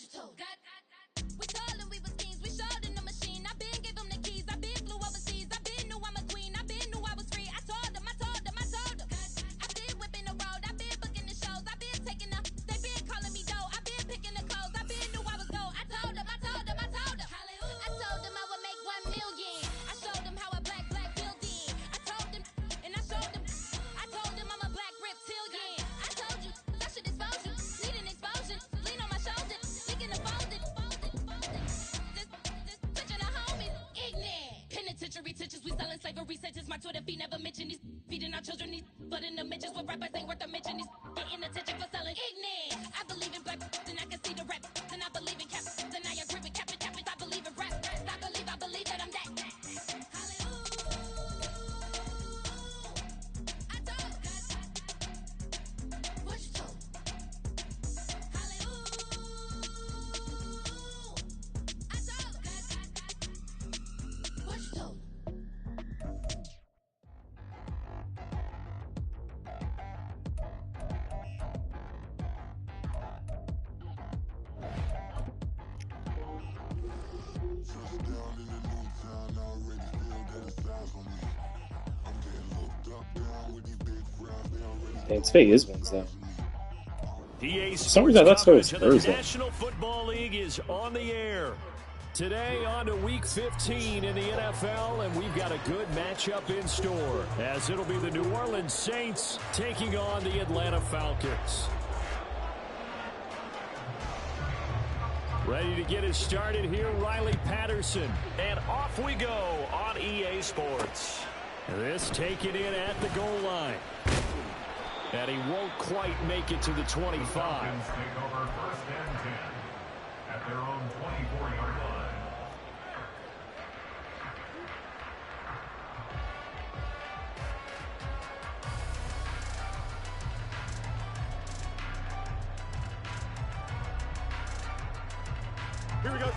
We told them we was kings. We showed them the machine. I been gave them the keys. I been flew overseas. I been knew I'm a queen. I been knew I was free. I told them. I been whipping the road. I been booking the shows. I been taking the. They been calling me dough. I been picking the clothes. I been knew I was gold. I told them. I told them I would make 1 million. I showed them how a black building. I told them and I showed them. I told them I'm a black reptilian. I told you I should expose you. Need an explosion. Lean on my shoulder. Thinking of folding. Just touching the homies. Ignorant. Penitentiary teachers. We selling slavery sentence. My Twitter feed never mention these. Feeding our children these. But in the mentions with rappers ain't worth a mention. These getting attention for selling ignorant. I believe in black and I can see the rap. And I believe in cap. And I agree with cap. I believe in rap. I believe that I'm that. I told what you told. I told what you told. Dang, today is Wednesday. EA Some reason that's how it's Thursday. The National Football League is on the air. Today on to Week 15 in the NFL, and we've got a good matchup in store, as it'll be the New Orleans Saints taking on the Atlanta Falcons. Ready to get us started here, Riley Patterson. And off we go on EA Sports. This taken in at the goal line. And he won't quite make it to the 25. Falcons take over 1st and 10 at their own 24-yard line. Here we go.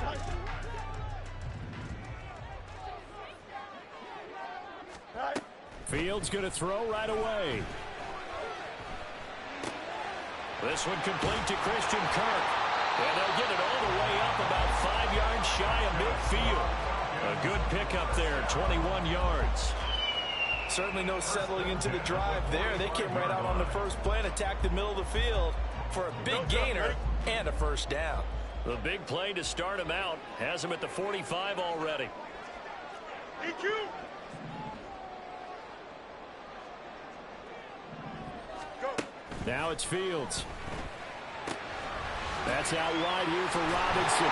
Fields going to throw right away. This one complete to Christian Kirk. And they'll get it all the way up about 5 yards shy of midfield. A good pickup there, 21 yards. Certainly no settling into the drive there. They came right out on the first play and attacked the middle of the field for a big gainer and a first down. The big play to start him out has him at the 45 already. EQ. Now it's Fields. That's out wide here for Robinson.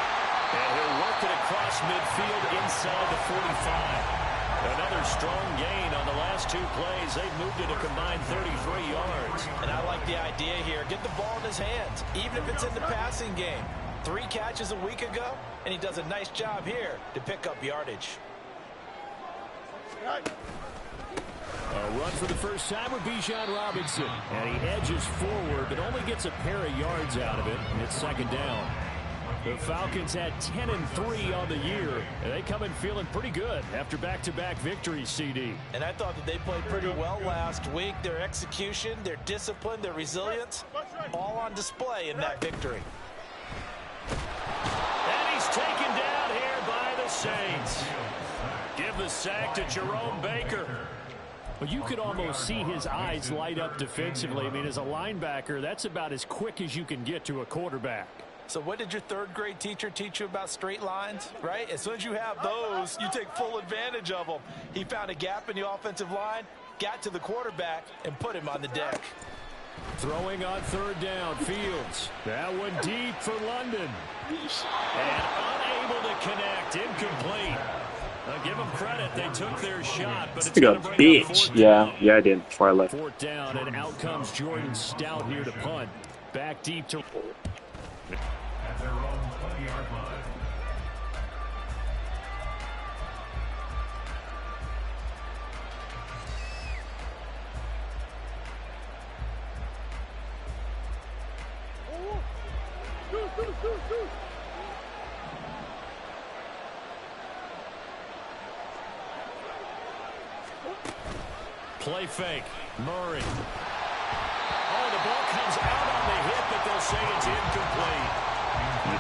And he'll work it across midfield inside the 45. Another strong gain on the last 2 plays. They've moved it a combined 33 yards. And I like the idea here. Get the ball in his hands, even if it's in the passing game. 3 catches a week ago, and he does a nice job here to pick up yardage. A run for the first time with Bijan Robinson. And he edges forward, but only gets a pair of yards out of it. And it's 2nd down. The Falcons had 10-3 on the year. And they come in feeling pretty good after back-to-back victories, CD. And I thought that they played pretty well last week. Their execution, their discipline, their resilience, all on display in that victory. And he's taken down here by the Saints. Give the sack to Jerome Baker. Well, you could almost see his eyes light up defensively. I mean, as a linebacker, that's about as quick as you can get to a quarterback. So what did your 3rd grade teacher teach you about straight lines, right? As soon as you have those, you take full advantage of them. He found a gap in the offensive line, got to the quarterback, and put him on the deck. Throwing on 3rd down, Fields. That one deep for London. And unable to connect, incomplete. Give them credit, they took their shot, but it's going to bring up 4th down. Yeah, I did before I left. 4th down, and out comes Jordan Stout here to punt. Back deep to... At their own 20-yard line. Play fake. Murray. Oh, the ball comes out on the hit, but they'll say it's incomplete.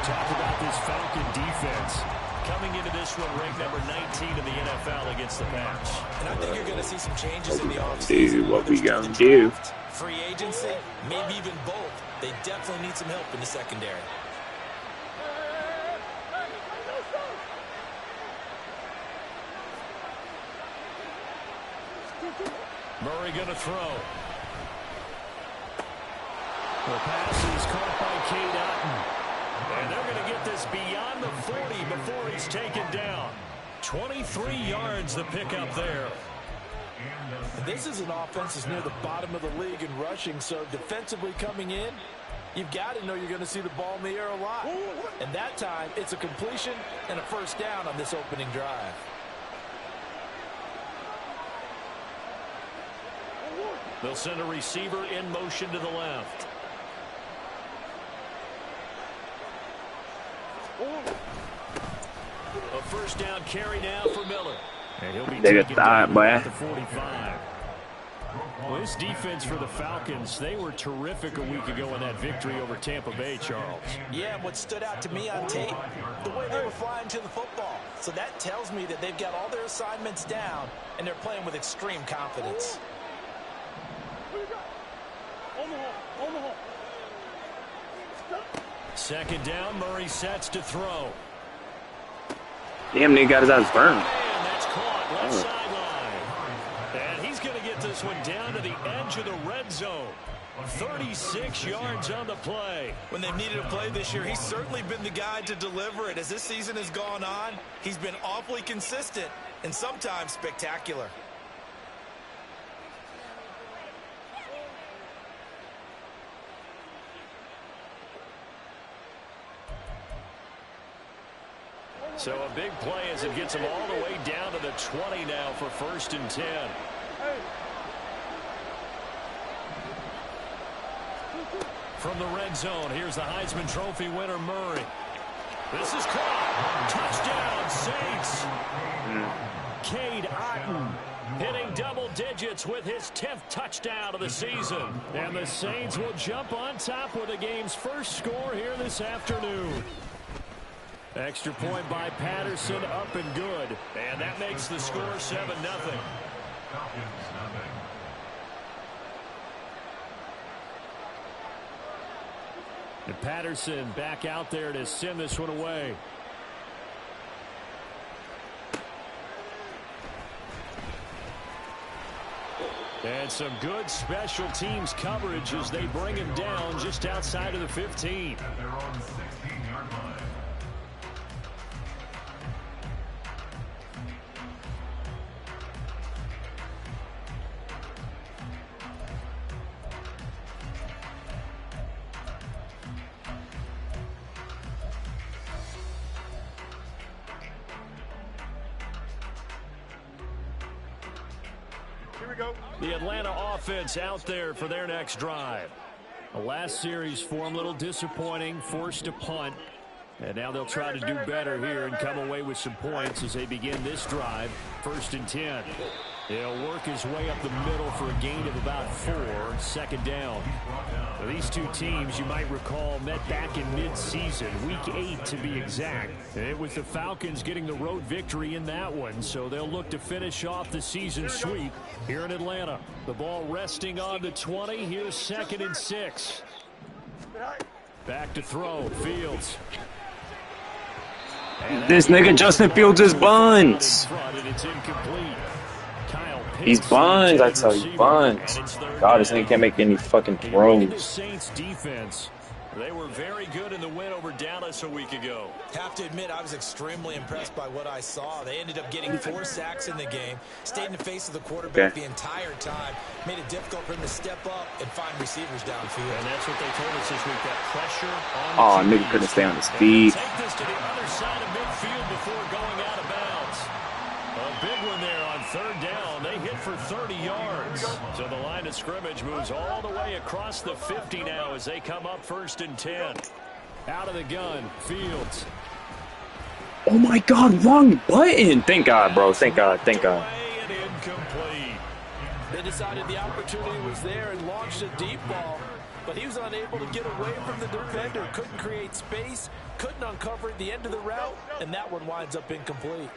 talk about this Falcon defense. Coming into this one, ranked number 19 in the NFL against the pass. And I think you're going to see some changes in the offseason. Dude, what we gonna do? Free agency, maybe even both. They definitely need some help in the secondary. Murray going to throw. The pass is caught by Cade Otton. And they're going to get this beyond the 40 before he's taken down. 23 yards the pickup there. This is an offense that's near the bottom of the league in rushing, so defensively coming in, you've got to know you're going to see the ball in the air a lot. And that time, it's a completion and a first down on this opening drive. They'll send a receiver in motion to the left. A first down carry now for Miller. And he'll be taken down at the 45. Well, this defense for the Falcons, they were terrific a week ago in that victory over Tampa Bay, Charles. Yeah, and what stood out to me on tape, the way they were flying to the football. So that tells me that they've got all their assignments down, and they're playing with extreme confidence. Second down, Murray sets to throw. Damn, nigga got his eyes burned. And that's caught left sideline. And he's going to get this one down to the edge of the red zone. 36 yards on the play. When they've needed a play this year, he's certainly been the guy to deliver it. As this season has gone on, he's been awfully consistent and sometimes spectacular. So a big play as it gets him all the way down to the 20 now for 1st and 10. From the red zone, here's the Heisman Trophy winner, Murray. This is caught. Touchdown, Saints. Cade Otton hitting double digits with his 10th touchdown of the season. And the Saints will jump on top with the game's first score here this afternoon. Extra point by Patterson, up and good. And that makes the score 7-0. And Patterson back out there to send this one away. And some good special teams coverage as they bring him down just outside of the 15. At their own 16-yard line. The Atlanta offense out there for their next drive. The last series for them, a little disappointing, forced a punt. And now they'll try to do better here and come away with some points as they begin this drive, 1st and 10. He'll work his way up the middle for a gain of about 4, 2nd down. Now, these two teams, you might recall, met back in mid-season, week 8 to be exact. And it was the Falcons getting the road victory in that one, so they'll look to finish off the season sweep here in Atlanta. The ball resting on the 20. Here's 2nd and 6. Back to throw, Fields. This nigga Justin Fields is buns. It's incomplete. He's buns, I tell you, buns. God, this nigga can't make any fucking throws. Saints defense. They were very good in the win over Dallas a week ago. Have to admit, I was extremely impressed by what I saw. They ended up getting 4 sacks in the game, stayed in the face of the quarterback the entire time, made it difficult for him to step up and find receivers downfield. And that's what they told us this week, that pressure on the nigga couldn't stay on his feet. Take this to the other side of midfield before going out of bounds. A big one there on 3rd down. They hit for 30 yards. So the line of scrimmage moves all the way across the 50 now as they come up 1st and 10. Out of the gun, Fields. Oh my God, wrong button. Thank God, bro. Thank God. Thank God. They decided the opportunity was there and launched a deep ball. but he was unable to get away from the defender. Couldn't create space, couldn't uncover at the end of the route, and that one winds up incomplete.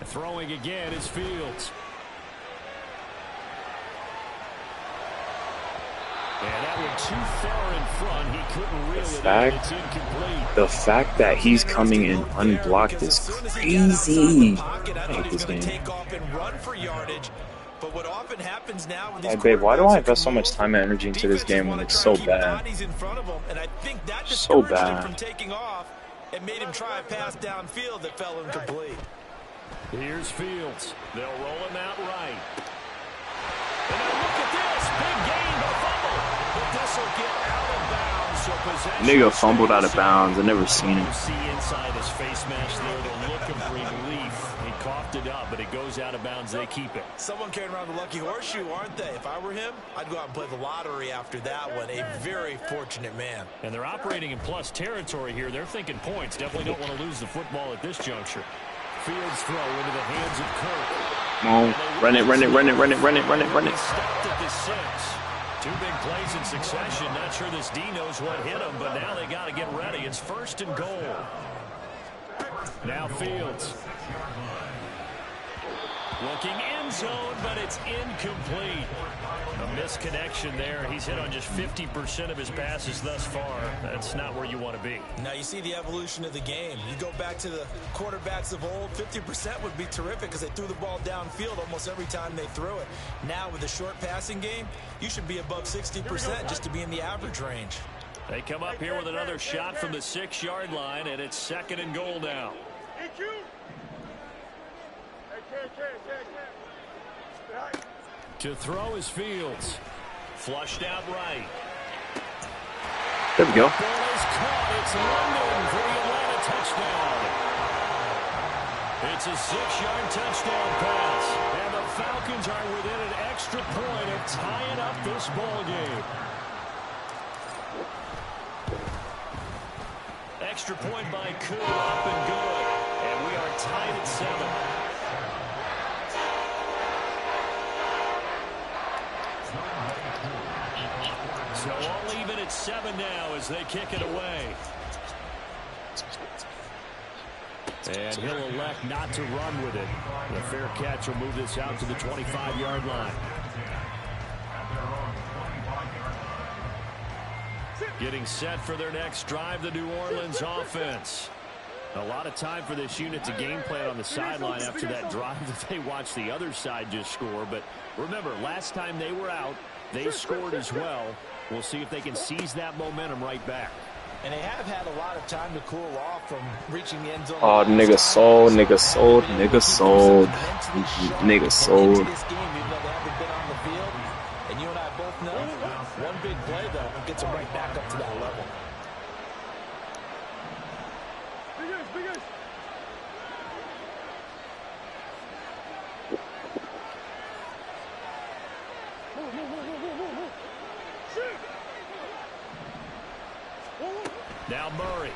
Throwing again is Fields. And that one too far in front. He couldn't reel it in. It's incomplete. The fact that he's coming in unblocked is crazy. I hate this game. But what often happens now with Hey, babe, why do I invest so much time and energy into this game when it's so bad? So bad. From taking off and made him try a pass downfield that fell incomplete. Here's Fields. They'll roll him out right. And now look at this. Big gain, but fumble. But this will get out of bounds. So possession. Nigga fumbled out of bounds. I never seen him. You see inside his face mask there, the look of relief. He coughed it up, but it goes out of bounds. They keep it. Someone carrying around the lucky horseshoe, aren't they? If I were him, I'd go out and play the lottery after that one. A very fortunate man. And they're operating in plus territory here. They're thinking points. Definitely don't want to lose the football at this juncture. Fields throw into the hands of Kirk. Come on, run it, run it, run it, run it, run it, run it, run it. Stopped at the 6. Two big plays in succession. Not sure this D knows what hit him, but now they got to get ready. It's 1st and goal. Now Fields. Looking end zone, but it's incomplete. A misconnection there. He's hit on just 50% of his passes thus far. That's not where you want to be. Now you see the evolution of the game. You go back to the quarterbacks of old, 50% would be terrific because they threw the ball downfield almost every time they threw it. Now with the short passing game, you should be above 60% just to be in the average range. They come up here with another shot from the 6-yard line, and it's 2nd and goal now. To throw is Fields. Flushed out right. There we go. Ball is caught. It's London for the Atlanta touchdown. It's a 6-yard touchdown pass. And the Falcons are within an extra point of tying up this ball game. Extra point by Koo, up and good. And we are tied at 7. So all even at 7 now as they kick it away. And he'll elect not to run with it. The fair catch will move this out to the 25-yard line. Getting set for their next drive, the New Orleans offense. A lot of time for this unit to game plan on the sideline after that drive that they watched the other side just score. But remember, last time they were out, they scored as well. We'll see if they can seize that momentum right back. And they have had a lot of time to cool off from reaching the end zone. Oh, nigga sold, nigga sold, nigga sold, nigga sold. And you and I both know one big play, though, gets them right back up to that level. Now Murray.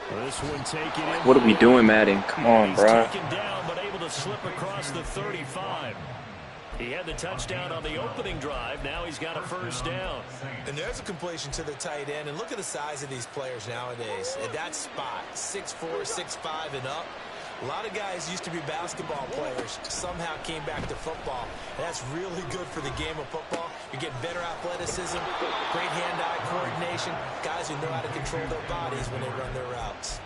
This one taken in. What are we doing, Madden? Come on, bro. Taken down, but able to slip across the 35. He had the touchdown on the opening drive. Now he's got a 1st down. And there's a completion to the tight end. And look at the size of these players nowadays. At that spot, 6'4", 6'5", and up. A lot of guys used to be basketball players, somehow came back to football. And that's really good for the game of football. You're getting better athleticism, great hand-eye coordination, guys who know how to control their bodies when they run their routes.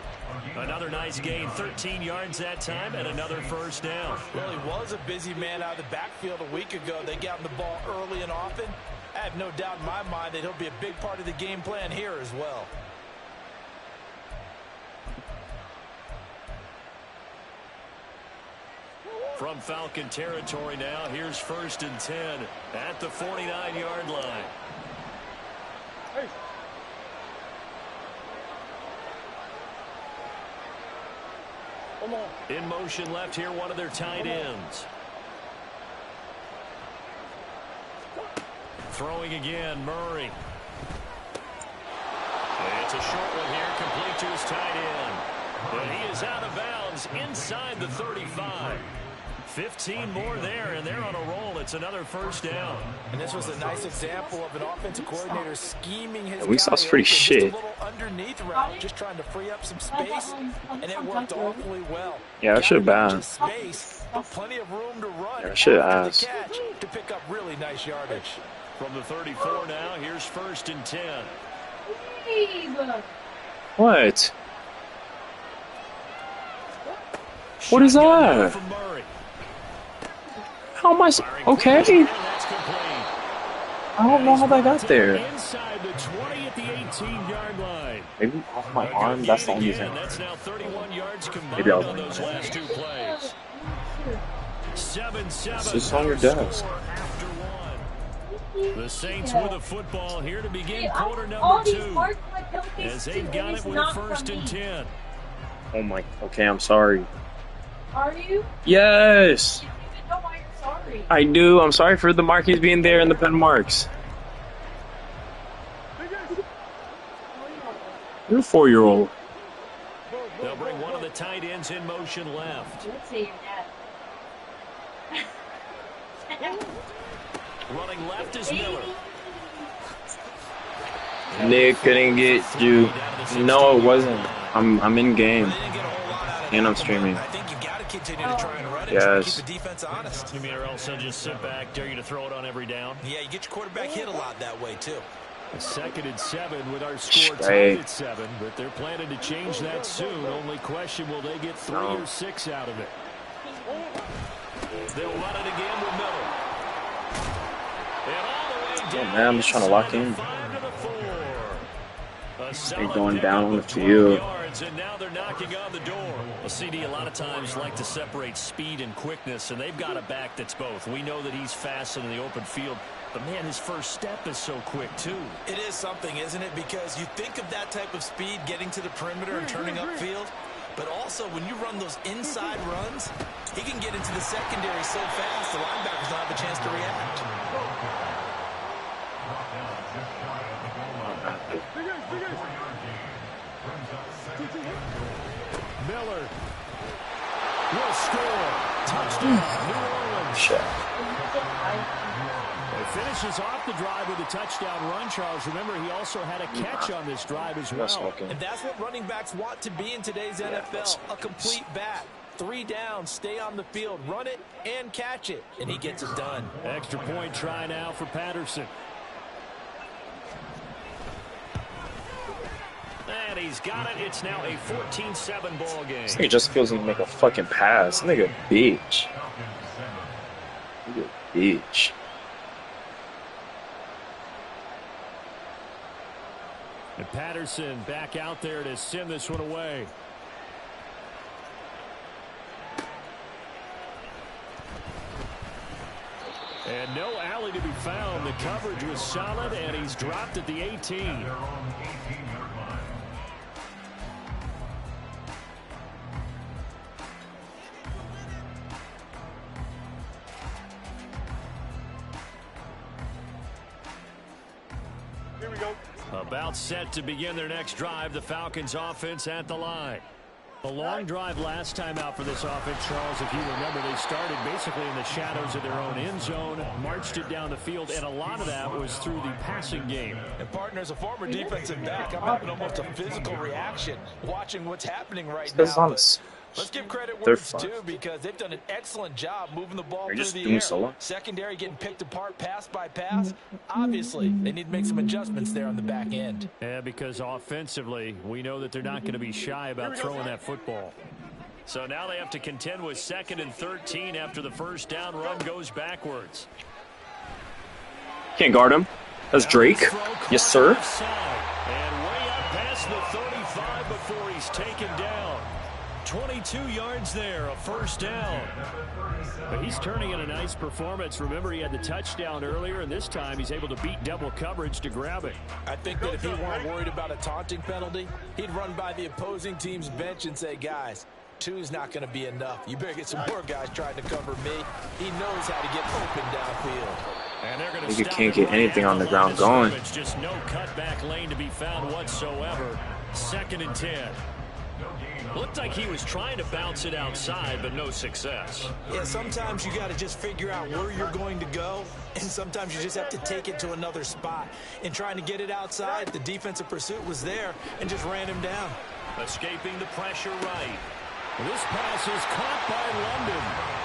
Another nice gain, 13 yards that time, and another 1st down. Well, he was a busy man out of the backfield a week ago. They got him the ball early and often. I have no doubt in my mind that he'll be a big part of the game plan here as well. From Falcon territory now, here's 1st and 10 at the 49-yard line. Hey. Come on. In motion left here, one of their tight ends. Throwing again, Murray. It's a short one here, complete to his tight end. But he is out of bounds inside the 35. 15 more there, and they're on a roll. It's another first down. And this was a nice example of an offensive coordinator scheming his We saw pretty shit. Just a little underneath route, just trying to free up some space, and it worked awfully well. Yeah, I should have been. Space, but plenty of room to run. Yeah, I should have after asked. the catch to pick up really nice yardage. From the 34 now, here's 1st and 10. What? What is that? From Murray. How am I? Okay. I don't know how that got there. Inside the 20 at the 18-yard line. Maybe off my arm. That's the only thing. That's now 31 yards combined Maybe I'll. on those last 2 plays. 7-7. It's just on your desk. After one. The Saints with the football here to begin quarter number 2. As they've got it with 1st and 10. Oh my. Okay, I'm sorry. Are you? Yes. You even know why you're sorry. I do. I'm sorry for the markings being there and the pen marks. You're a 4-year-old. They'll bring one of the tight ends in motion left. Let's say your dad. Running left is Miller. Nick couldn't get you. No, it wasn't. I'm in game. And I'm streaming. I think you've got to continue to try and run it. Yes. Keep the defense honest. You mean or else they'll just sit back, dare you to throw it on every down? Yeah, you get your quarterback hit a lot that way, too. 2nd and 7 with our score Straight. tied at 7, but they're planning to change that soon. Only question, will they get 3 or 6 out of it? They'll run it again with Miller. And all the way down. Man, I'm just trying to lock in. 5 to the 4. They're going down on the field. And now they're knocking on the door. Well, CD, a lot of times like to separate speed and quickness, and they've got a back that's both. We know that he's fast in the open field, but man, his first step is so quick too. It is something, isn't it? Because you think of that type of speed getting to the perimeter and turning upfield, but also when you run those inside runs, he can get into the secondary so fast the linebackers don't have a chance to react. Miller will score. Touchdown, New Orleans. He finishes off the drive with a touchdown run, Charles. Remember, he also had a catch on this drive as well. And that's what running backs want to be in today's NFL, a complete back. 3 down, stay on the field, run it, and catch it. And he gets it done. Extra point try now for Patterson. And he's got it. It's now a 14-7 ball game. This nigga just feels he can make a fucking pass. This nigga bitch. Nigga bitch. And Patterson back out there to send this one away. And no alley to be found. The coverage was solid, and he's dropped at the 18. Here we go. About set to begin their next drive. The Falcons offense at the line. The long drive last time out for this offense, Charles, if you remember, they started basically in the shadows of their own end zone, marched it down the field, and a lot of that was through the passing game. And partner, as a former defensive back, I'm having almost a physical reaction watching what's happening right now. Let's give credit where it's due, because they've done an excellent job moving the ball through the air. Solo? Secondary getting picked apart pass by pass. Obviously, they need to make some adjustments there on the back end. Yeah, because offensively, we know that they're not going to be shy about throwing that football. So now they have to contend with 2nd and 13 after the first down run goes backwards. Can't guard him. That's Drake. Yes, sir. And way up past the 35 before he's taken down. 22 yards there, a first down. But he's turning in a nice performance. Remember, he had the touchdown earlier, and this time he's able to beat double coverage to grab it. I think that if he weren't worried about a taunting penalty, he'd run by the opposing team's bench and say, guys, 2 is not going to be enough. You better get some more guys trying to cover me. He knows how to get open downfield. And they're going to Nigga stop can't it get right anything at on the line ground of going. scrimmage. Just no cutback lane to be found whatsoever. 2nd and 10. Looked like he was trying to bounce it outside, but no success. Yeah, sometimes you got to just figure out where you're going to go, and sometimes you just have to take it to another spot. In trying to get it outside, the defensive pursuit was there and just ran him down. Escaping the pressure right. This pass is caught by London.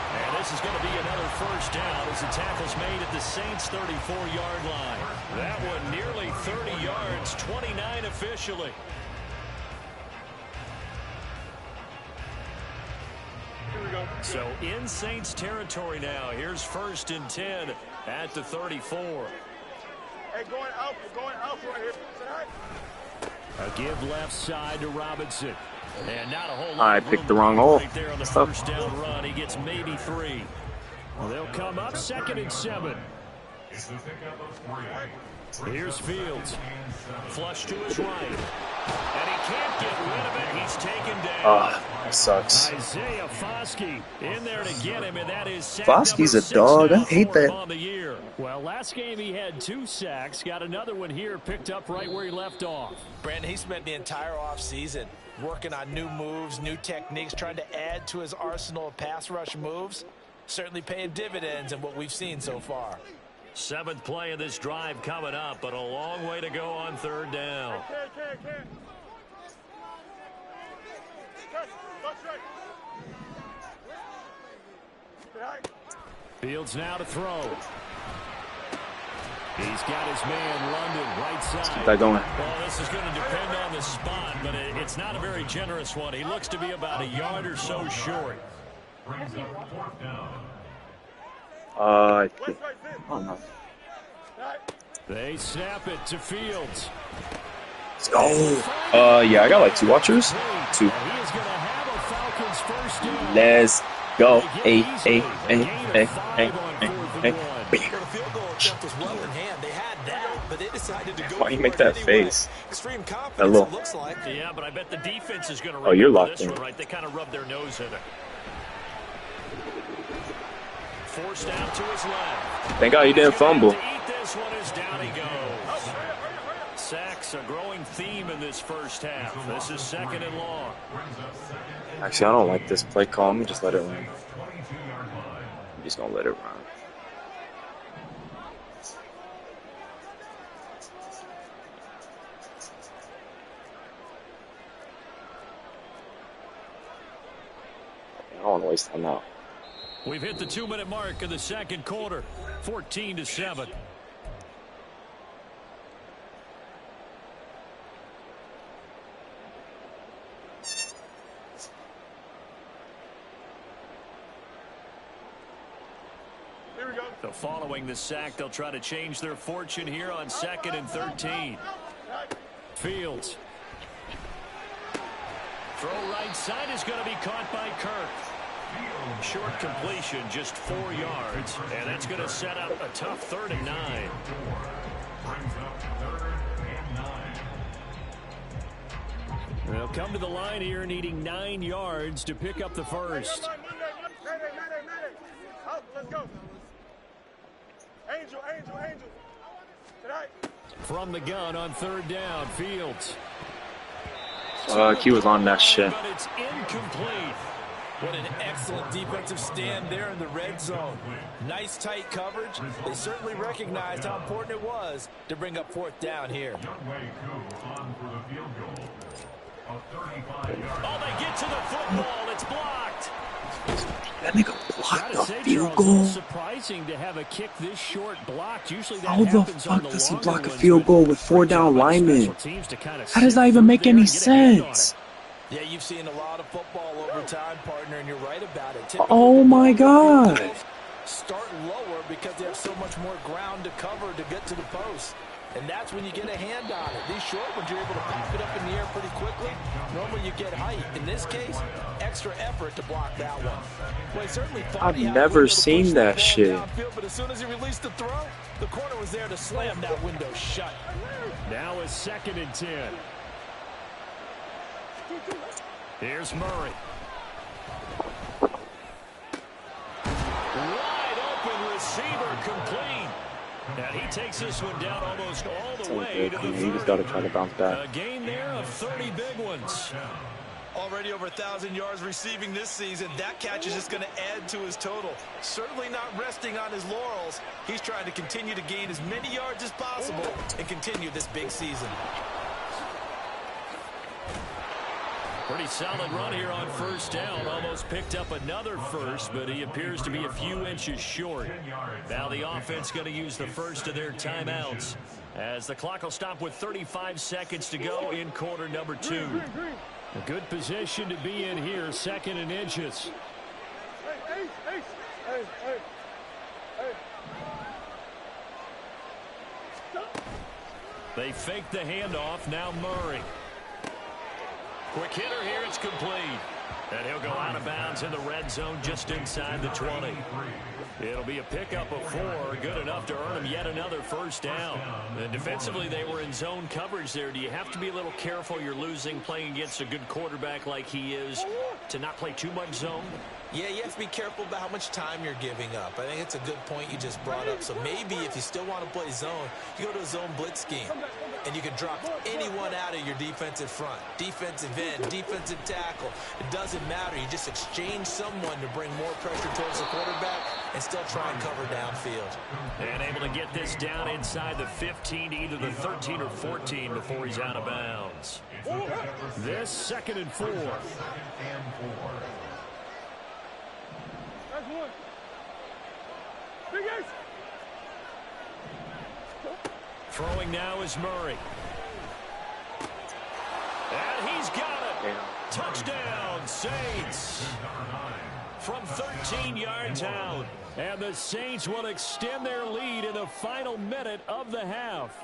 And this is going to be another first down as the tackle's made at the Saints' 34-yard line. That one nearly 30 yards, 29 officially. So in Saints territory now. Here's 1st and 10 at the 34. Hey, going out right here. A give left side to Robinson. And not a whole lot I of picked room the wrong hole. right there on the What's up? first down run. He gets maybe 3. Well, they'll come up 2nd and 7. Here's Fields. Flush to his right. And he can't get rid of it. He's taken down. Ah, that sucks. Isaiah Foskey in there to get him, and that is sack Foskey's number a 6 dog. I now hate for him that. on the year. Well, last game he had 2 sacks. Got another one here, picked up right where he left off. Brandon, he spent the entire offseason working on new moves, new techniques, trying to add to his arsenal of pass rush moves. Certainly paying dividends in what we've seen so far. 7th play of this drive coming up, but a long way to go on 3rd down. Fields now to throw. He's got his man London right side. Keep that going. Well, this is going to depend on the spot, but it's not a very generous one. He looks to be about a yard or so short. I don't know. They snap it to Fields. Let's go. Yeah, I got like 2 watchers. 2. He is going to have a Falcons first down. Let's go. Hey. The field goal attempt was well in hand. They had that, but they decided to go. Why you make that face? Extreme confidence, Hello. it looks like. Yeah, but I bet the defense is going to Oh, you're remember locked this in. one, right? They kind of rubbed their nose in it. Forced out to his left. Thank God you didn't fumble. To eat this one as down he goes. Sacks a growing theme in this first half. This is 2nd and long. Actually, I don't like this play call. I'm just let it run. I'm just gonna let it run. I don't want to waste time now. We've hit the 2-minute mark of the 2nd quarter. 14-7. Here we go. So following the sack, they'll try to change their fortune here on 2nd and 13. Fields. Throw right side is going to be caught by Kirk. Short completion, just 4 yards. And that's going to set up a tough 3rd and 9. They'll come to the line here needing 9 yards to pick up the first. Let's go. Angel. Tonight. From the gun on 3rd down, Fields. He was on that shit. But it's incomplete. What an excellent defensive stand there in the red zone. Nice tight coverage. They certainly recognized how important it was to bring up 4th down here. Oh, they get to the football. It's blocked. That nigga blocked the Say, field Charles, goal. it's surprising to have a kick this short blocked. Usually that How the happens on fuck the does he longer block a ones, field but goal with 4 down by the linemen? special teams to kind of How does sit that even through make there any and get a hand on sense? it. Yeah, you've seen a lot of football over time, partner, and you're right about it. Oh my God. Start lower because they have so much more ground to cover to get to the post. And that's when you get a hand on it. These short ones, you're able to pop it up in the air pretty quickly. Normally you get height. In this case, extra effort to block that one. Well, he certainly thought I've he had a never window to seen push that ball shit. downfield, but as soon as he released the throw, the corner was there to slam that window shut. Now is 2nd and 10. Here's Murray. Wide open receiver complete. And he takes this one down almost all the It's way okay. to the You 30. just gotta try to bounce back. A gain there of 30 big ones. Already over 1,000 yards receiving this season. That catch is just going to add to his total. Certainly not resting on his laurels. He's trying to continue to gain as many yards as possible and continue this big season. Pretty solid run here on first down. Almost picked up another first, but he appears to be a few inches short. Now the offense going to use the first of their timeouts as the clock will stop with 35 seconds to go in quarter number 2. A good position to be in here, 2nd and inches. They fake the handoff. Now Murray. Quick hitter here. It's complete. And he'll go out of bounds in the red zone just inside the 20. It'll be a pickup of 4, good enough to earn him yet another first down. And defensively, they were in zone coverage there. Do you have to be a little careful you're losing playing against a good quarterback like he is to not play too much zone? Yeah, you have to be careful about how much time you're giving up. I think it's a good point you just brought up. So maybe if you still want to play zone, you go to a zone blitz scheme. And you can drop anyone out of your defensive front. Defensive end, defensive tackle. It doesn't matter. You just exchange someone to bring more pressure towards the quarterback and still try and cover downfield. And able to get this down inside the 15 to either the 13 or 14 before he's out of bounds. This 2nd and 4. Throwing now is Murray. And he's got it. Touchdown, Saints. From 13 yards out. And the Saints will extend their lead in the final minute of the half.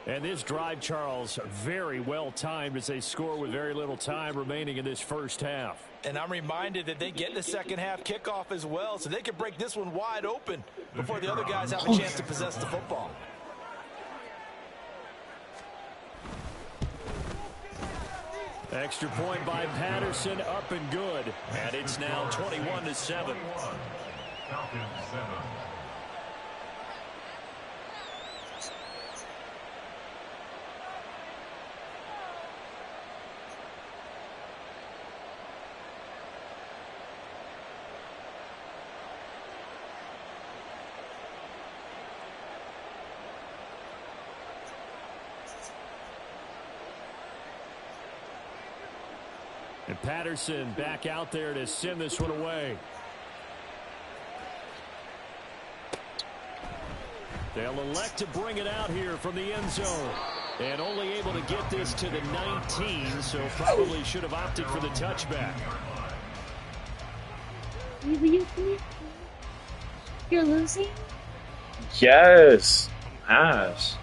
And this drive, Charles, very well timed as they score with very little time remaining in this first half. And I'm reminded that they get the second half kickoff as well, so they can break this one wide open before the other guys have a chance to possess the football. Extra point by Patterson, up and good. And it's now 21-7. Falcons 7. And Patterson back out there to send this one away. They'll elect to bring it out here from the end zone. And only able to get this to the 19, so probably should have opted for the touchback. You're losing? Yes. Ass.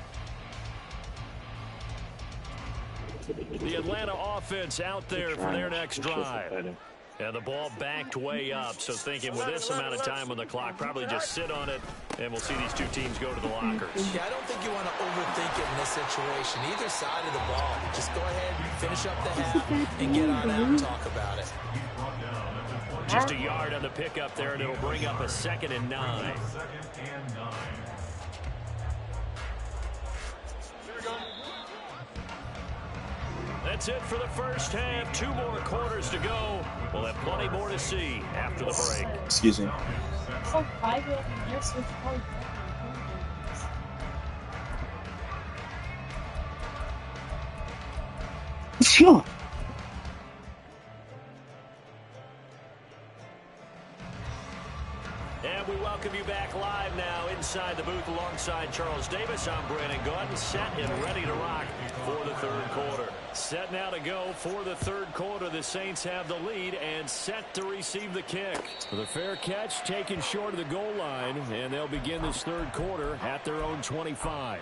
The Atlanta offense out there for their next drive. And the ball backed way up, so thinking with this amount of time on the clock, probably just sit on it, and we'll see these two teams go to the lockers. Yeah, I don't think you want to overthink it in this situation. Either side of the ball, just go ahead, finish up the half, and get on out and talk about it. Just a yard on the pickup there, and it'll bring up a 2nd and 9. That's it for the first half. 2 more quarters to go. We'll have plenty more to see after the break. Excuse me. Sure. And we welcome you back live now inside the booth alongside Charles Davis. I'm Brandon Gordon, set and ready to rock for the third quarter. Set now to go for the third quarter. The Saints have the lead and set to receive the kick. The fair catch taken short of the goal line, and they'll begin this third quarter at their own 25.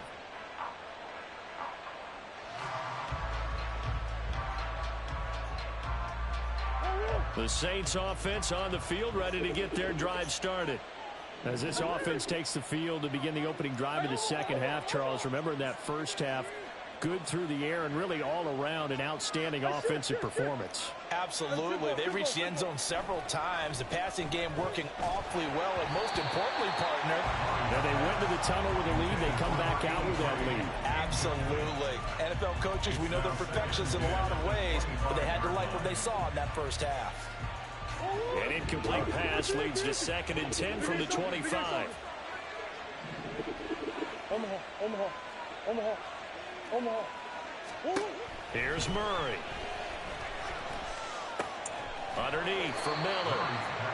The Saints offense on the field, ready to get their drive started. As this offense takes the field to begin the opening drive of the second half, Charles, remember in that first half, Good through the air and really all around an outstanding offensive performance. Absolutely. They reached the end zone several times. The passing game working awfully well. And most importantly, partner, Now they went to the tunnel with a lead. They come back out with that lead. absolutely. NFL coaches, we know they're perfectionists in a lot of ways, but they had to like what they saw in that first half. An incomplete pass leads to 2nd and 10 from the 25. Here's Murray. Underneath for Miller.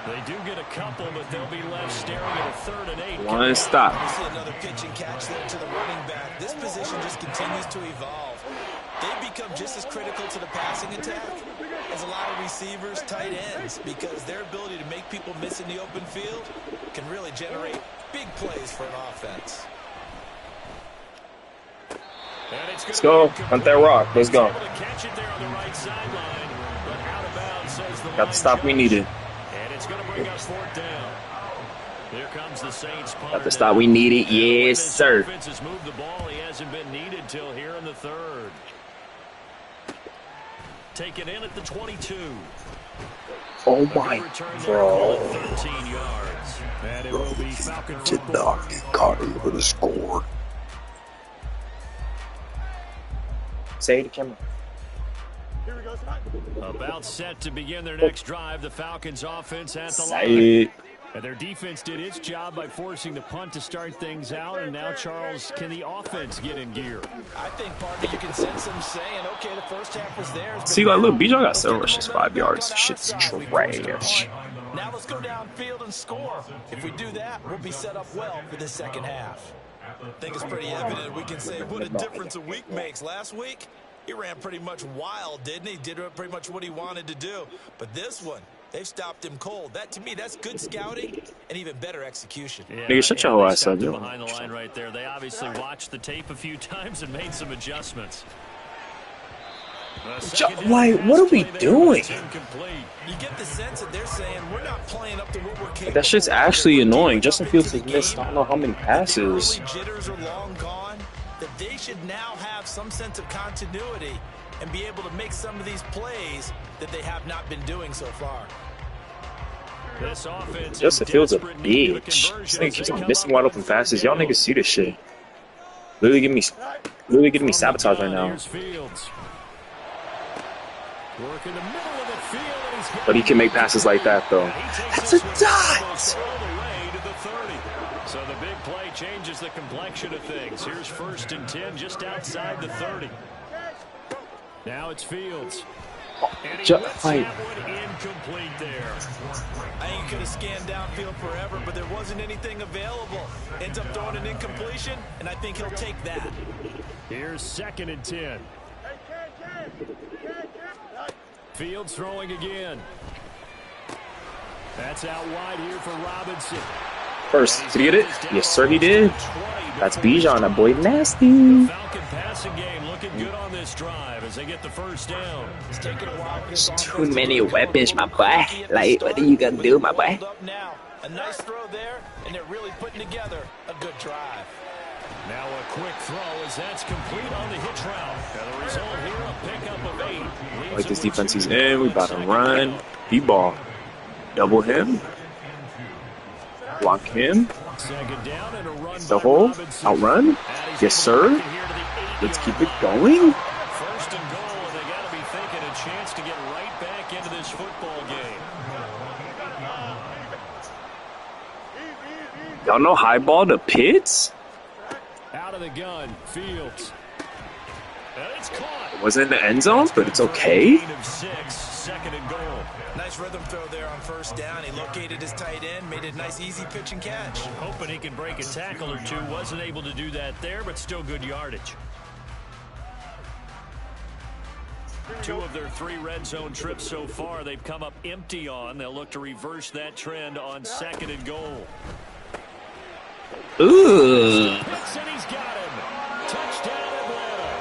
They do get a couple, but they'll be left staring at a 3rd and 8. One stop. We see another pitch and catch there to the running back. This position just continues to evolve. They become just as critical to the passing attack as a lot of receivers, tight ends, because their ability to make people miss in the open field can really generate big plays for an offense. Let's go. Hunt that rock. Let's go. Got the stop we needed. And it's going to bring us 4th down. Here comes the Saints. Got the stop we needed. Yes, sir. Offense has moved the ball. He hasn't been needed till here in the 3rd. Taken in at the 22. Oh my, bro. 13 yards. And it will be Falcon Did not get caught over the score. Say the camera. About set to begin their next drive. The Falcons offense at the line. Say it. And their defense did its job by forcing the punt to start things out. And now, Charles, can the offense get in gear? I think, partner, you can sense them saying, okay, the first half was theirs. See, like, look, Bijan got 7 rushes, 5 yards. Shit's trash. Now let's go downfield and score. If we do that, we'll be set up well for the second half. I think it's pretty evident we can say what a difference a week makes. Last week, he ran pretty much wild, didn't he? Did pretty much what he wanted to do. But this one, they've stopped him cold. That, to me, that's good scouting and even better execution. Yeah, Nigga, shut your whole ass up, dude. Behind the line right there. They obviously watched the tape a few times and made some adjustments. Like, what are we doing? You get the sense that they're saying we're not playing up to what we're capable. That shit's actually annoying. Justin Fields has missed I don't know how many passes. Jitters are long gone. That they should now have some sense of continuity and be able to make some of these plays that they have not been doing so far. This offense Justin Fields a bitch. This nigga keeps on missing wide open passes. Y'all niggas see this shit. Literally getting me sabotaged right now. But he can make passes like that, though. That's a dot! So the big play changes the complexion of things. Here's 1st and 10 just outside the 30. Now it's Fields. And he lets that one incomplete there. I think he could have scanned downfield forever, but there wasn't anything available. Ends up throwing an incompletion, and I think he'll take that. Here's 2nd and 10. Fields throwing again. That's out wide here for Robinson. First, did he get it? Yes, sir, he did. That's Bijan, that boy nasty. Falcon passing game looking good on this drive as they get the 1st down. It's taken a while. There's too many weapons, my boy. Like, what are you gonna do, my boy? A nice throw there, and they're really putting together a good drive. Now a quick throw as that's complete on the hitch route. And the result here, a pickup of 8. Like this defense he's in, we about to run. D-ball. Double him. Block him. Second down and a run The hole. Outrun. Yes, sir. Let's keep it going. 1st and goal, and they got to be thinking a chance to get right back into this football game. Y'all know high ball to Pitts? Out of the gun, Fields. And it's caught. It wasn't in the end zone, but it's okay. 6, 2nd and goal. Nice rhythm throw there on 1st down. He located his tight end, made a nice easy pitch and catch. Hoping he can break a tackle or two. Wasn't able to do that there, but still good yardage. 2 of their 3 red zone trips so far, they've come up empty on. They'll look to reverse that trend on 2nd and goal. Ooh. And he's got him. Touchdown, Atlanta.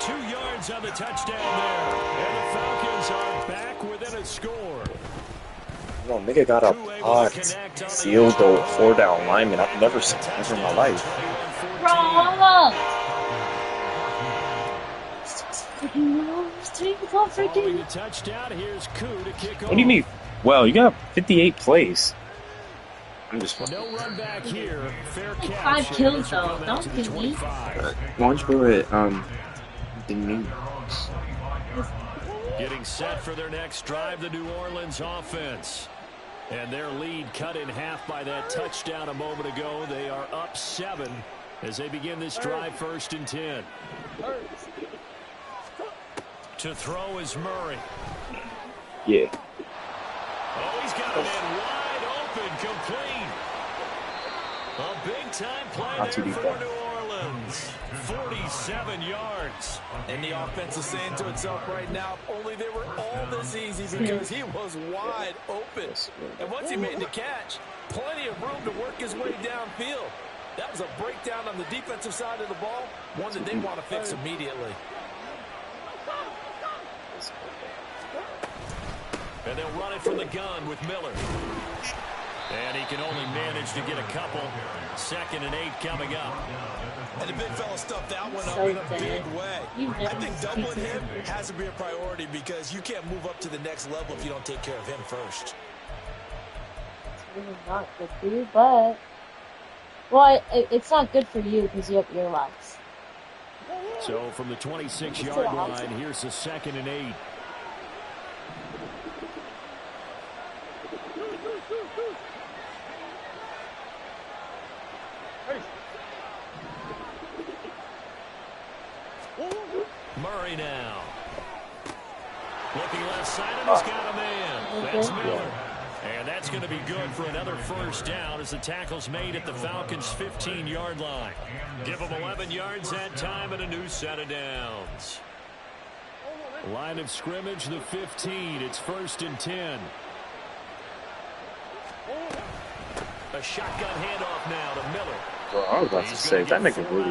2 yards on the touchdown there. And the Falcons are back within a score. No, nigga got a pot. Sealed though, 4 down lineman. I've never seen that in my life. No, just take the ball Following freaking. the touchdown, here's Koo to kick off. What do you mean? Well, you got 58 plays. I'm just fucking. No run back here. Fair Like catch. 5 kills, and this will though. come out Don't to the kill me. 25. Why don't you go with didn't mean. Getting set for their next drive, the New Orleans offense. And their lead cut in half by that touchdown a moment ago. They are up 7 as they begin this drive, 1st and 10. To throw is Murray. Yeah. Oh, he's got a man wide open, complete. A big-time play Not too there deep, for though. New Orleans. 47 yards. And the offense is saying to itself right now, only they were all this easy because he was wide open. And once he made the catch, plenty of room to work his way downfield. That was a breakdown on the defensive side of the ball, one that they want to fix immediately. And they'll run it from the gun with Miller. And he can only manage to get a couple. 2nd and 8 coming up. And the big fella stuffed that one up So in a dead. big way. You I never think see doubling him him. has to be a priority because you can't move up to the next level if you don't take care of him first. It's really not good for you, but. Well, it's not good for you because you have earwax. So from the 26-yard line, here's the 2nd and 8. Murray now. Looking left side, and he's got a man. That's Miller. And that's going to be good for another 1st down as the tackle's made at the Falcons' 15-yard line. Give them 11 yards that time and a new set of downs. Line of scrimmage, the 15. It's 1st and 10. A shotgun handoff now to Miller. Well, I was about to say that nigga really.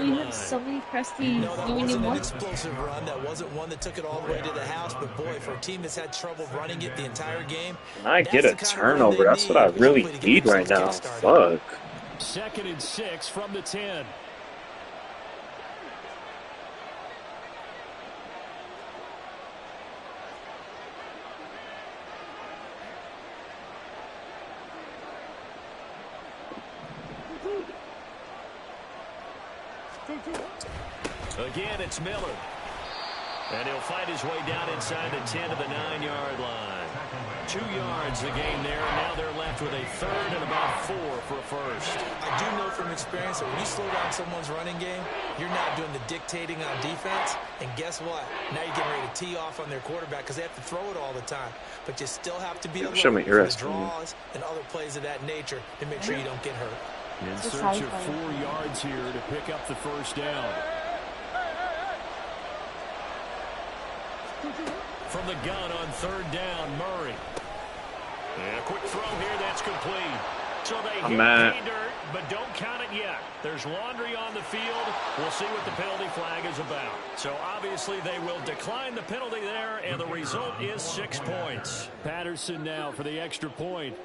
You have so many crusties. No, that Do we need wasn't more? an explosive run. That wasn't one that took it all the way to the house. But, boy, for a team that's had trouble running it the entire game, When I get that's a the kind of run turnover, they that's what I need, really hopefully, to get need right themselves now. kickstarted. Fuck. 2nd and 6 from the 10. Again, it's Miller. And he'll fight his way down inside the 10 to the 9-yard line. 2 yards the game there, and now they're left with a 3rd and about 4 for a 1st. I do know from experience that when you slow down someone's running game, you're not doing the dictating on defense. And guess what? Now you're getting ready to tee off on their quarterback because they have to throw it all the time. But you still have to be alert Show me for your the ass, draws and other plays of that nature to make sure you don't get hurt. In It's search a of side 4 yards here to pick up the 1st down. From the gun on 3rd down, Murray. And a quick throw here, that's complete. So they hit pay dirt, but don't count it yet. There's laundry on the field. We'll see what the penalty flag is about. So obviously they will decline the penalty there, and the result is 6 points. Patterson now for the extra point.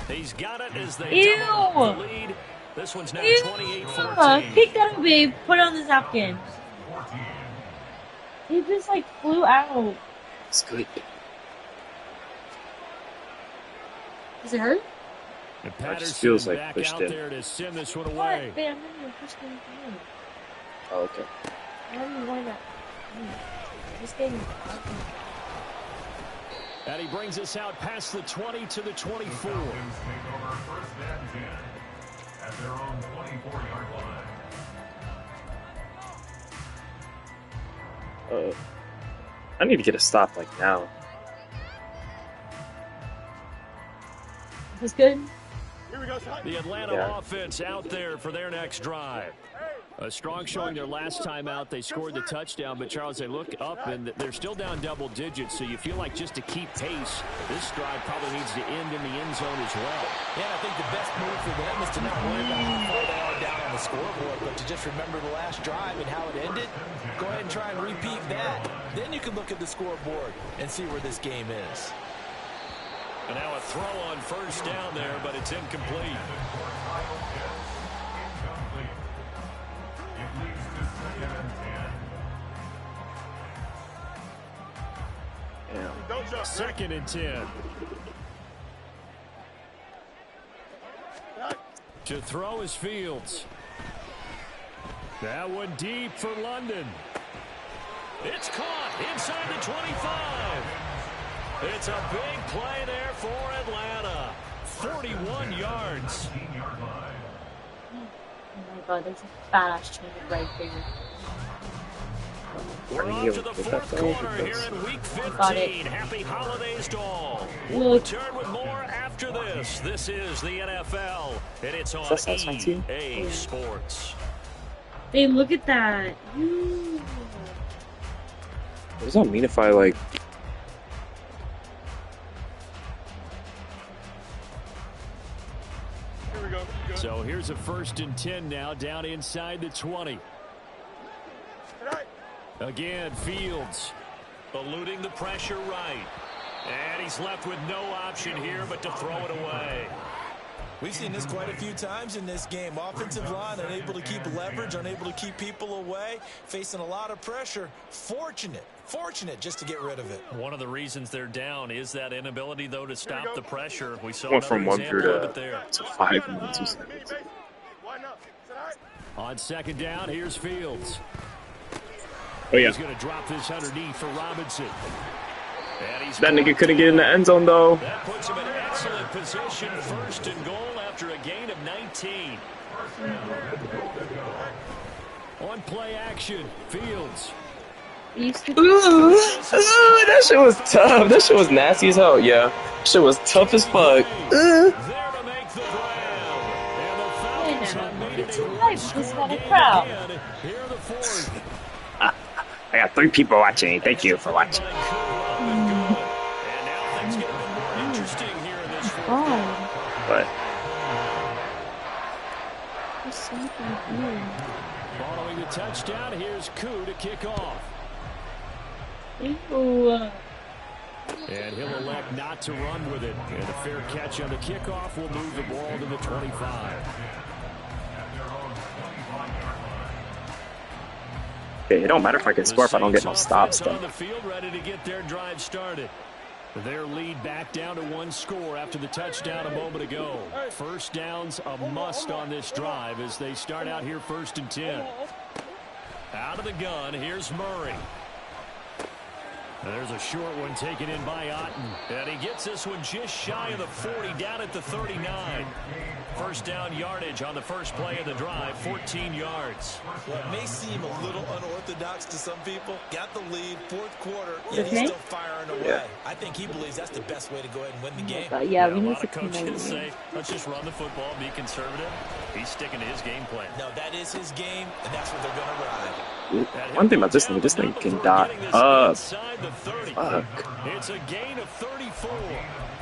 He's got it as they double up the lead. This one's now 28-14. Pick that up, babe. Put it on this napkin. He just like flew out. It's good. Does it hurt? And It just Patterson feels like back pushed out in. there to send this one away. What? Babe, I'm not even pushing anything. Oh, okay. I don't even want that. This game. And he brings us out past the 20 to the 24. Falcons take over 1st and 10 at their own 24-yard line. I need to get a stop like now. That's good. Here we go, son. The Atlanta Yeah. offense out there for their next drive. A strong showing their last time out. They scored the touchdown, but Charles, they look up and they're still down double digits, so you feel like just to keep pace, this drive probably needs to end in the end zone as well. Yeah, I think the best move for them is to not worry about how far they are down on the scoreboard, but to just remember the last drive and how it ended. Go ahead and try and repeat that. Then you can look at the scoreboard and see where this game is. And now a throw on 1st down there, but it's incomplete. 2nd and 10. To throw is Fields. That one deep for London. It's caught inside the 25. It's a big play there for Atlanta. 41 yards. Oh my god, there's a badass change right there. We're on to the 4th quarter here in Week 15. Happy holidays to all. We'll return with more after this. This is the NFL, and it's on EA Sports. Hey, look at that. Ooh. What does that mean if I, like... Here we go. So here's a 1st and 10 now, down inside the 20. Again, Fields eluding the pressure right. And he's left with no option here but to throw it away. We've seen this quite a few times in this game. Offensive line unable to keep leverage, unable to keep people away, facing a lot of pressure. Fortunate just to get rid of it. One of the reasons they're down is that inability, though, to stop the pressure. We saw Went from 1 period to 5 in 2 seconds. On 2nd down, here's Fields. Oh, yeah. He's going to drop this underneath for Robinson. That nigga couldn't get in the end zone, though. That puts him in excellent position. 1st and goal after a gain of 19. On play action, Fields. Ooh, that shit was tough. That shit was nasty as hell. Yeah, shit was tough as fuck. There to make the grab. And the Falcons have made it a one-score game again. Here are the 4th. I got 3 people watching. Thank you for watching. And now things get a bit more interesting here in this 4th quarter. But Following the touchdown, here's Koo to kick off. Ew. And he'll elect not to run with it. And a fair catch on the kickoff will move the ball to the 25. it don't matter if I can score if I don't get no stops. On the field, ready to get their drive started. Their lead back down to 1 score after the touchdown a moment ago. 1st downs a must on this drive as they start out here 1st and 10. Out of the gun, here's Murray. There's a short one taken in by Otten. And he gets this one just shy of the 40, down at the 39. 1st down yardage on the first play of the drive, 14 yards. Well, it may seem a little unorthodox to some people. Got the lead, 4th quarter, yet he's still firing away. Yeah. I think he believes that's the best way to go ahead and win the game. Yeah, we A need lot to of coaches say, let's just run the football, be conservative. He's sticking to his game plan. No, that is his game, and that's what they're going to ride. One thing about this thing can dot up. Fuck. It's a gain of 34.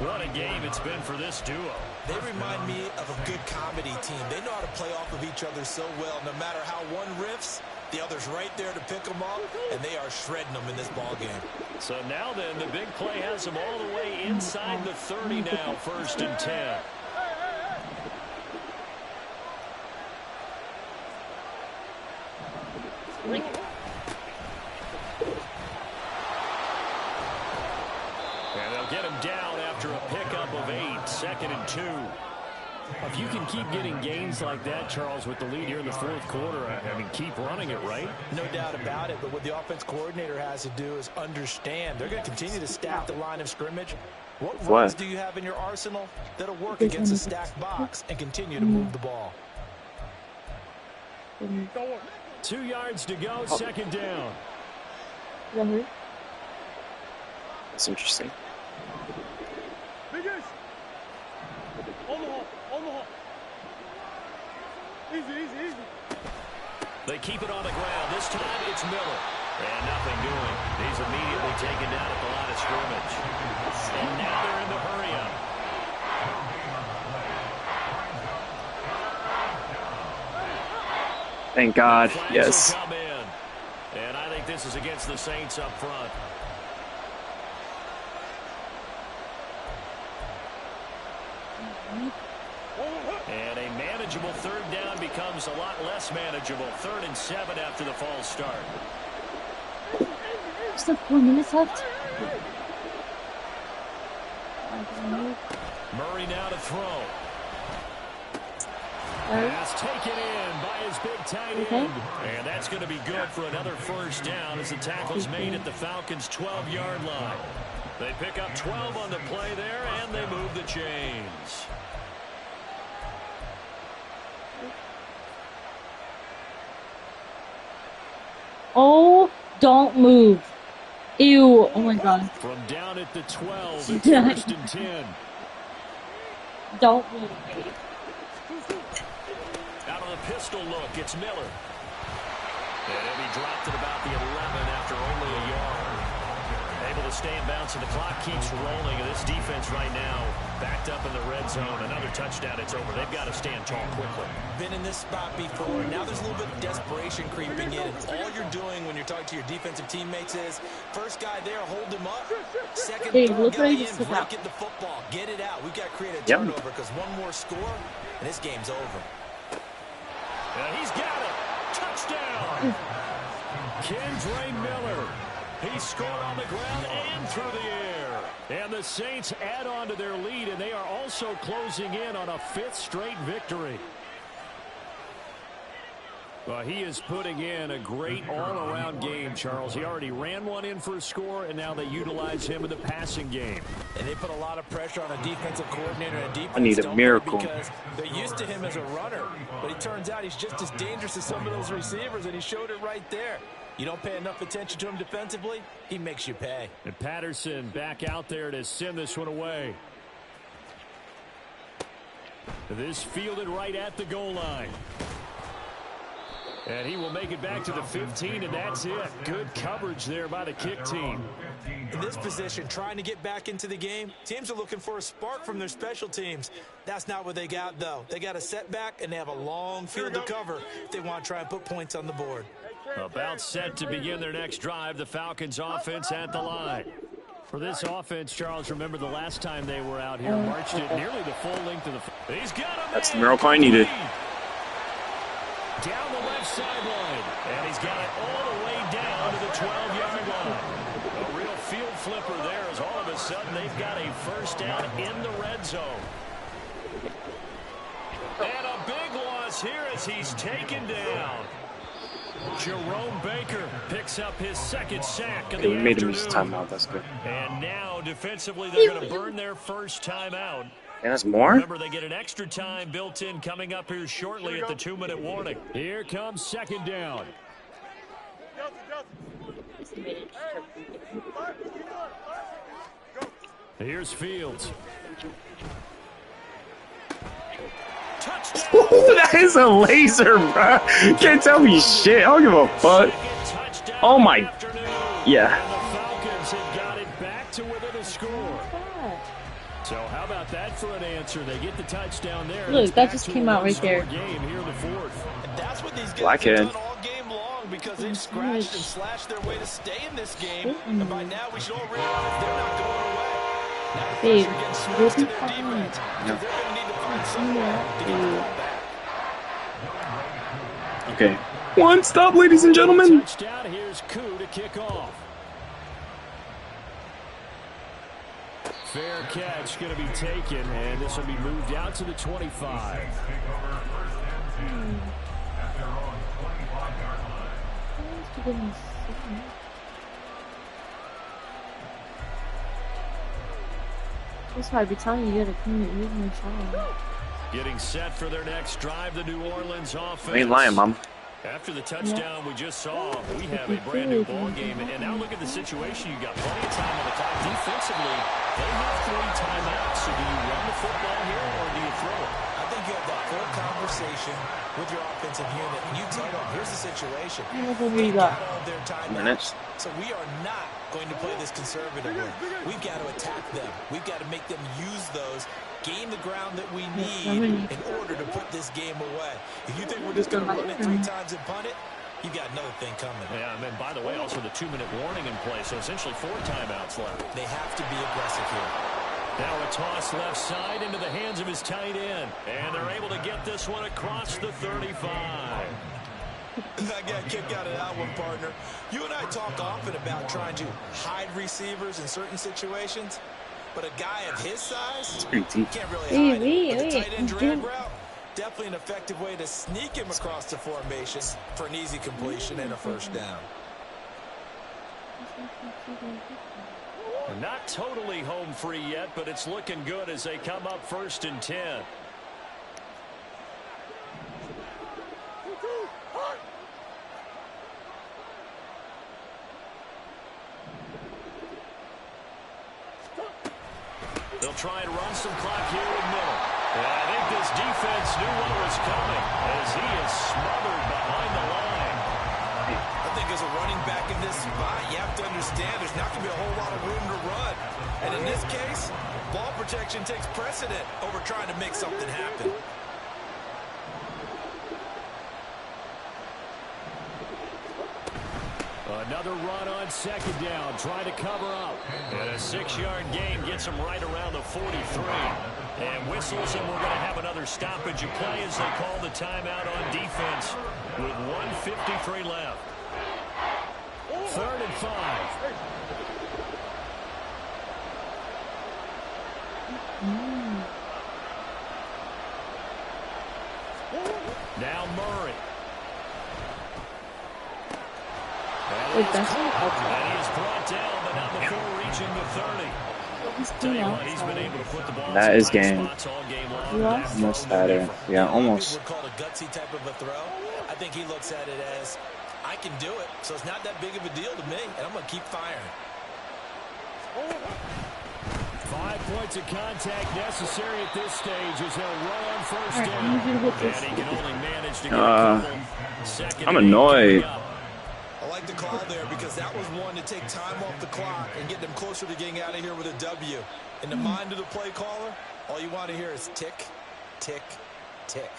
What a game it's been for this duo. They remind me of a good comedy team. They know how to play off of each other so well. No matter how one riffs, the other's right there to pick them up, and they are shredding them in this ball game. So now then, the big play has them all the way inside the 30 now, 1st and 10. And they'll get him down after a pickup of 8, 2nd and 2. If you can keep getting gains like that, Charles, with the lead here in the 4th quarter, I mean, keep running it, right? No doubt about it, but what the offense coordinator has to do is understand. They're going to continue to stack the line of scrimmage. What runs do you have in your arsenal that'll work against a stacked box and continue to move the ball? 2 yards to go, 2nd down. That's interesting. They keep it on the ground. This time it's Miller. And nothing doing. He's immediately taken down at the line of scrimmage. And now they're in the hurry-up. Thank God. Flags Yes. will come in. And I think this is against the Saints up front. And a manageable 3rd down becomes a lot less manageable. 3rd and 7 after the false start. There's like 4 minutes left. Murray now to throw. Pass taken in by his big tight end. And that's going to be good for another first down as the tackle's made at the Falcons' 12-yard line. They pick up 12 on the play there, and they move the chains. Oh, don't move. Ew. Oh my god. From down at the 12, it's first and 10. Don't move. Out of the pistol look, it's Miller. And he dropped at about the 11 after only a yard. Able to stay in bounds, and the clock keeps rolling. And this defense right now backed up in the red zone. Another touchdown, it's over. They've got to stand tall quickly. Been in this spot before. Now there's a little bit of desperation creeping in. All you're doing when you're talking to your defensive teammates is, first guy there, hold him up. Second, Hey, third guy in, look break it the football. Get it out. We've got to create a turnover because one more score, and this game's over. And he's got it. Touchdown. Kendre Miller. He scored on the ground and through the air. And the Saints add on to their lead, and they are also closing in on a 5th straight victory. Well, he is putting in a great all-around game, Charles. He already ran one in for a score, and now they utilize him in the passing game. And they put a lot of pressure on a defensive coordinator and a defense. I need a miracle. Because they're used to him as a runner. But it turns out he's just as dangerous as some of those receivers, and he showed it right there. You don't pay enough attention to him defensively, he makes you pay. And Patterson back out there to send this one away. This fielded right at the goal line. And he will make it back to the 15, and that's it. Good coverage there by the kick team. In this position, trying to get back into the game, teams are looking for a spark from their special teams. That's not what they got, though. They got a setback, and they have a long field to cover if they want to try and put points on the board. About set to begin their next drive, the Falcons offense at the line. For this offense, Charles, remember the last time they were out here, marched it nearly the full length of the field. He's got him. That's the miracle I needed. Down the left sideline, and he's got it all the way down to the 12-yard line. A real field flipper there as all of a sudden they've got a first down in the red zone. And a big loss here as he's taken down. Jerome Baker picks up his second sack of the We made him use afternoon. timeout. That's good. And now defensively they're going to burn their first timeout. And that's more? Remember, they get an extra time built in coming up here shortly at the 2-minute warning. Here comes second down. Here's Fields. Touchdown! That is a laser, bro. Can't tell me shit. I don't give a fuck. Oh my. Yeah. And the Falcons have got it back to within a score. So how about that for an answer? They get the touchdown there. Look, that just came out right there. Game here in the fourth. And that's what these guys Blackhead. have done all game long because they've scratched and slashed their way to stay in this game. And by now we should all realize they're not going away. Now the Babe, pressure gets you'll switched be to their fine. defense because they're going to need to find some way to get the ball back. Okay. One stop, ladies and gentlemen. Touchdown. Here's Koo to kick off. Fair catch going to be taken, and this will be moved out to the 25. That's why I be telling you, you gotta clean it using your shower. Getting set for their next drive, the New Orleans offense. I ain't lying, Mom. After the touchdown we just saw, we have a brand new ball game. And now look at the situation. You got plenty of time on the clock. Defensively, they have 3 timeouts. So do you run the football here or do you throw it? I think you have that full conversation with your offensive unit, and you tell them, here's the situation. They got all their timeouts, so we are not going to play this conservatively. We've got to attack them. We've got to make them use those, gain the ground that we need in order to put this game away. If you think we're just going to run it 3 times and punt it, you got another thing coming. Yeah, and then, by the way, also the 2-minute warning in place, so essentially 4 timeouts left. They have to be aggressive here. Now a toss left side into the hands of his tight end. And they're able to get this one across the 35. I got a kick out of that one, partner. You and I talk often about trying to hide receivers in certain situations. But a guy of his size, It's pretty deep. can't really hide it. But the tight end drag Wait. route, definitely an effective way to sneak him across the formation for an easy completion and a first down. Not totally home free yet, but it's looking good as they come up 1st and 10. They'll try and run some clock here in middle. And I think this defense knew what was coming as he is smothered behind the line. I think as a running back in this spot, you have to understand there's not going to be a whole lot of room to run. And in this case, ball protection takes precedent over trying to make something happen. Another run on 2nd down, trying to cover up. And a 6-yard gain gets him right around the 43. And whistles, and we're going to have another stoppage of play as they call the timeout on defense with 1:53 left. 3rd and 5. Now Murray. Wait, that's And okay. he is brought down, but not before reaching the 30. Tell you what, he's been able to put the ball That in is some tight game. spots all game long. You lost? Almost had it. Yeah, almost. Would call it a gutsy type of a throw. I think he looks at it as, I can do it, so it's not that big of a deal to me, and I'm going to keep firing. 5 points of contact necessary at this stage as he'll run on 1st Alright, I down. need you to hit And this. he can only manage to get a couple. 2nd I'm and 8 annoyed. coming up. I like the call there because that was one to take time off the clock and get them closer to getting out of here with a W. In the mind of the play caller, all you want to hear is tick, tick, tick.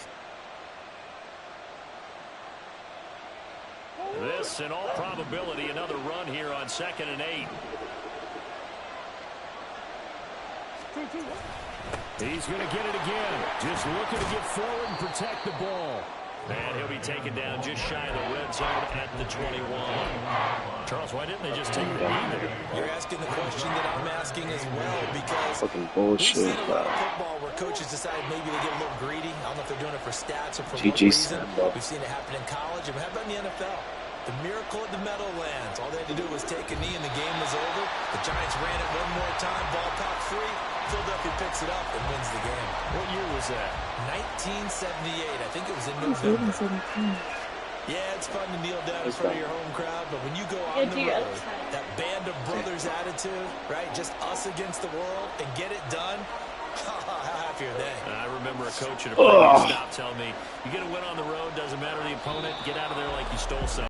This, in all probability, another run here on 2nd and 8. He's going to get it again. Just looking to get forward and protect the ball. And he'll be taken down just shy of the red zone at the 21. Charles, why didn't they just take the lead there? You're asking the question that I'm asking as well because Fucking we've bullshit, seen a lot of bro. football where coaches decide maybe they get a little greedy. I don't know if they're doing it for stats or for GG what reason. son, bro. We've seen it happen in college. And how about in the NFL? The miracle at the Meadowlands. All they had to do was take a knee and the game was over. The Giants ran it one more time. Ball popped free. Philadelphia picks it up and wins the game. What year was that? 1978. I think it was in It's November. 17. Yeah, it's fun to kneel down in front of your home crowd, but when you go Yeah, on the do your road, other side. that band of brothers attitude, right? Just us against the world and get it done. How happy are they? I remember a coach at a previous stop telling me, you get a win on the road, doesn't matter the opponent, get out of there like you stole something.